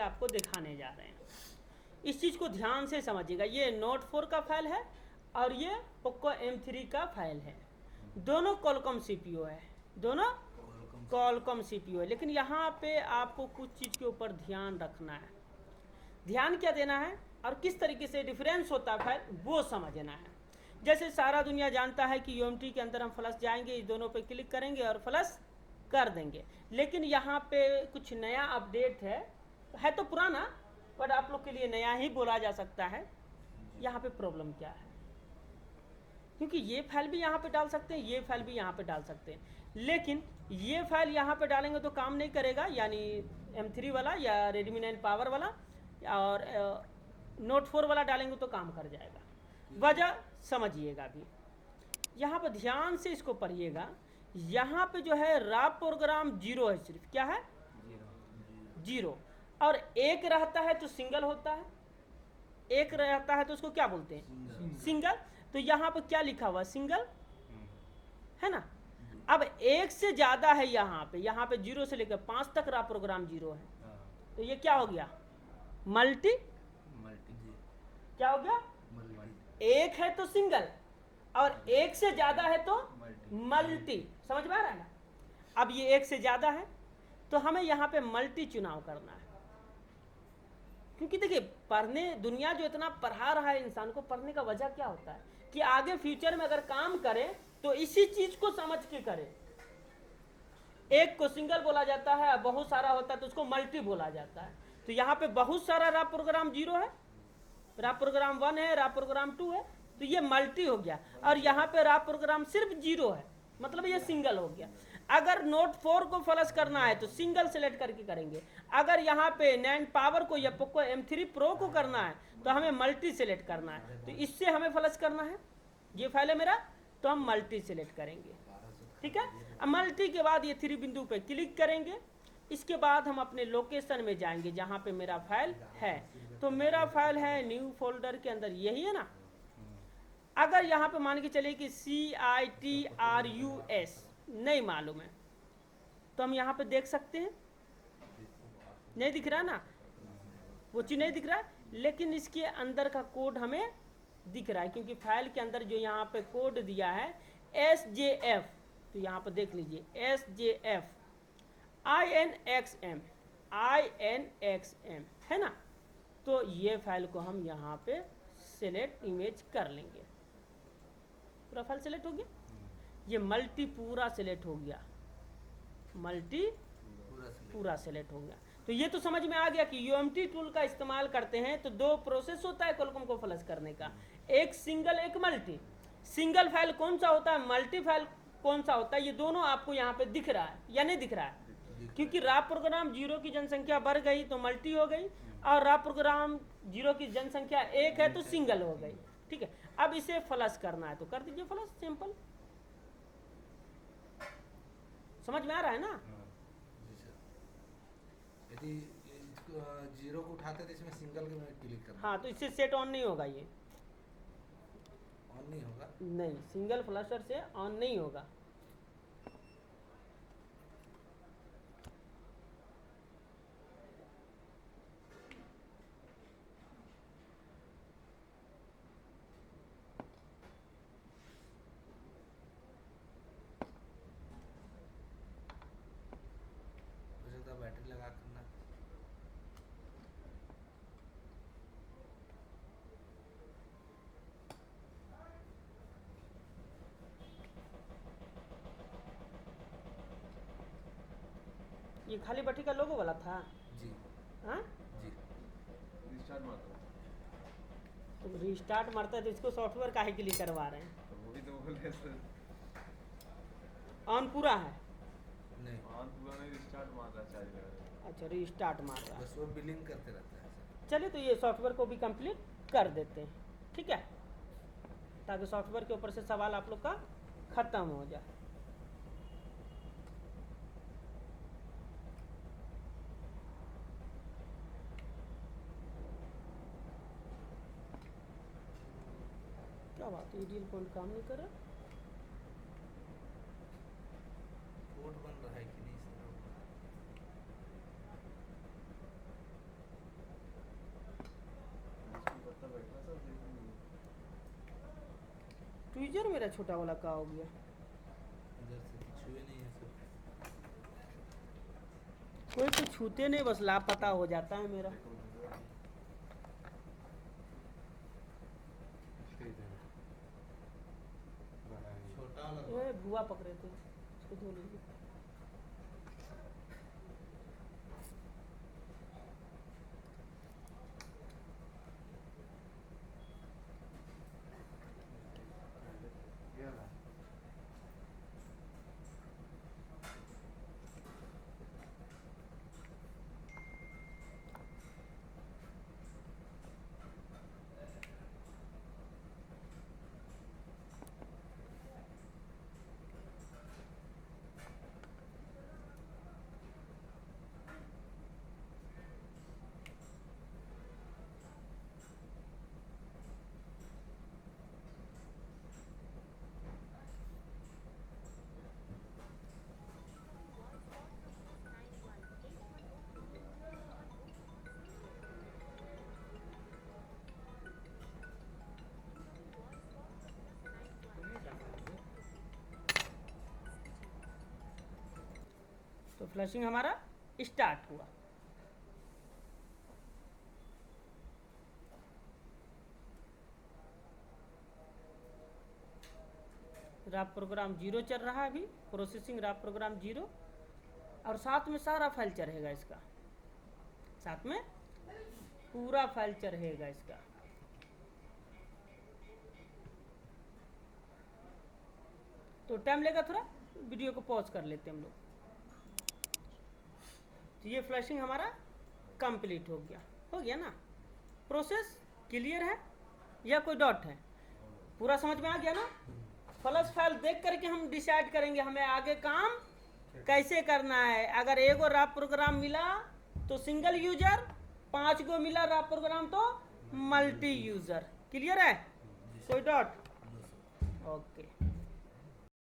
आपको दिखाने जा रहे हैं। इस चीज़ को ध्यान से समझिएगा। ये नोट 4 का फाइल है और ये पोको M3 का फाइल है। दोनों कॉलकॉम CPU है, दोनों कॉलकॉम CPU है। लेकिन यहाँ पे आपको कुछ चीज़ के ऊपर ध्यान रखना है। ध्यान क्या देना है और किस तरीके से डिफरेंस होता है फाइल वो समझना है। जैसे सारा दुनिया जानता है कि UMT के अंदर हम फ्लश जाएंगे, इस दोनों पे क्लिक करेंगे और फ्लश कर देंगे। लेकिन यहाँ पे कुछ नया अपडेट है तो पुराना, पर आप लोग के लिए नया ही बोला जा सकता है। यहाँ पे प्रॉब्लम क्या है, क्योंकि ये फाइल भी यहाँ पे डाल सकते हैं, ये फाइल भी यहाँ पे डाल सकते हैं, लेकिन ये फाइल यहाँ पे डालेंगे तो काम नहीं करेगा, यानी M3 वाला या Redmi 9 पावर वाला, और नोट 4 वाला डालेंगे तो काम कर जाएगा। वजह समझिएगा अभी, यहाँ पर ध्यान से इसको पढ़िएगा। यहाँ पे जो है रा प्रोग्राम 0 है, सिर्फ क्या है 0, और एक रहता है तो सिंगल होता है, एक रहता है तो उसको क्या बोलते हैं सिंगल। तो यहाँ पर क्या लिखा हुआ सिंगल है ना। अब एक से ज्यादा है, यहाँ पे 0 से लेकर 5 तक रा प्रोग्राम 0 है, तो ये क्या हो गया मल्टी। क्या हो गया, एक है तो सिंगल और एक से ज्यादा है तो मल्टी। समझ में आ रहा है ना। अब ये एक से ज्यादा है तो हमें यहाँ पे मल्टी चुनाव करना है, क्योंकि देखिए पढ़ने, दुनिया जो इतना पढ़ा रहा है इंसान को, पढ़ने का वजह क्या होता है कि आगे फ्यूचर में अगर काम करे तो इसी चीज को समझ के करे। एक को सिंगल बोला जाता है, बहुत सारा होता है तो उसको मल्टी बोला जाता है। तो यहाँ पे बहुत सारा रा प्रोग्राम 0 है, रा प्रोग्राम 1 है, रा प्रोग्राम 2 है, तो ये मल्टी हो गया। और यहाँ पे रा प्रोग्राम सिर्फ 0 है, मतलब ये सिंगल हो गया। अगर नोट 4 को फ्लश करना है तो सिंगल सेलेक्ट करके करेंगे। अगर यहाँ पे 9 पावर को या पोको M3 प्रो को करना है तो हमें मल्टी सेलेक्ट करना है। तो इससे हमें फ्लश करना है, ये फाइल है मेरा, तो हम मल्टी सेलेक्ट करेंगे। ठीक है, अब मल्टी के बाद ये 3 बिंदु पे क्लिक करेंगे। इसके बाद हम अपने लोकेशन में जाएंगे जहाँ पे मेरा फाइल है। तो मेरा फाइल है न्यू फोल्डर के अंदर, यही है ना। अगर यहाँ पे मान के चलिए कि CITRUS नहीं मालूम है तो हम यहाँ पे देख सकते हैं, नहीं दिख रहा ना, वो चीज़ नहीं दिख रहा, लेकिन इसके अंदर का कोड हमें दिख रहा है, क्योंकि फाइल के अंदर जो यहाँ पे कोड दिया है SJF, तो यहाँ पर देख लीजिए SJF INXM है ना। तो ये फाइल को हम यहाँ पे सेलेक्ट इमेज कर लेंगे। पूरा फाइल सेलेक्ट हो गया, ये मल्टी पूरा सेलेक्ट हो गया, मल्टी पूरा सेलेक्ट हो गया। तो ये तो समझ में आ गया कि UMT टूल का इस्तेमाल करते हैं तो 2 प्रोसेस होता है कॉलकॉम को फ्लश करने का, एक सिंगल एक मल्टी। सिंगल फाइल कौन सा होता है, मल्टी फाइल कौन सा होता है, ये दोनों आपको यहाँ पे दिख रहा है या नहीं दिख रहा है। क्योंकि रा प्रोग्राम 0 की जनसंख्या बढ़ गई तो मल्टी हो गई, और रा प्रोग्राम 0 की जनसंख्या 1 है तो सिंगल हो गई। ठीक है, अब इसे फ्लश करना है तो कर दीजिए फ्लश, सिंपल। समझ में आ रहा है ना। यदि इसको 0 को उठाते तो इसमें सिंगल के में क्लिक करना। हाँ, तो इससे सेट ऑन नहीं होगा, ये ऑन नहीं होगा, नहीं, सिंगल फ्लशर से ऑन नहीं होगा। बैटरी लगा करना। ये खाली बटी का लोगो वाला था जी हाँ, जी। रिस्टार्ट मारता हूँ तो रिस्टार्ट मारता है तो इसको सॉफ्टवेयर काहे के लिए करवा रहे हैं। तो वो भी तो बोल रहे सर, ऑन पूरा है, नहीं, ऑन पूरा नहीं, रिस्टार्ट मार रहा चार्ज लगा रहा अच्छा रिस्टार्ट मार रहा है। बस वो बिलिंग करते रहता है सर। चलिए तो ये सॉफ्टवेयर को भी कंप्लीट कर देते हैं, ठीक है, ताकि सॉफ्टवेयर के ऊपर से सवाल आप लोग का खत्म हो जाए। क्या बात है, ईडीएल पॉइंट काम नहीं कर रहा। कोड बन रहा है कि नहीं सर? यूजर मेरा छोटा वाला का हो गया। इधर से कुछ हुए नहीं है सब। कोई तो छूते नहीं, बस लापता हो जाता है मेरा। छोटा वाला ये बुआ पकड़े थे, उसको धो लीजिए। तो फ्लशिंग हमारा स्टार्ट हुआ। रैप प्रोग्राम 0 चल रहा है अभी, प्रोसेसिंग रैप प्रोग्राम 0, और साथ में सारा फाइल चढ़ेगा इसका, साथ में पूरा फाइल चढ़ेगा इसका। तो टाइम लेगा थोड़ा, वीडियो को पॉज कर लेते हैं हम लोग। तो ये फ्लशिंग हमारा कंप्लीट हो गया ना। प्रोसेस क्लियर है या कोई डॉट है? पूरा समझ में आ गया ना? फ्लश फाइल देख करके हम डिसाइड करेंगे हमें आगे काम कैसे करना है। अगर एगो रैप प्रोग्राम मिला तो सिंगल यूजर, 5 गो मिला रैप प्रोग्राम तो मल्टी यूजर। क्लियर है? कोई डॉट? ओके।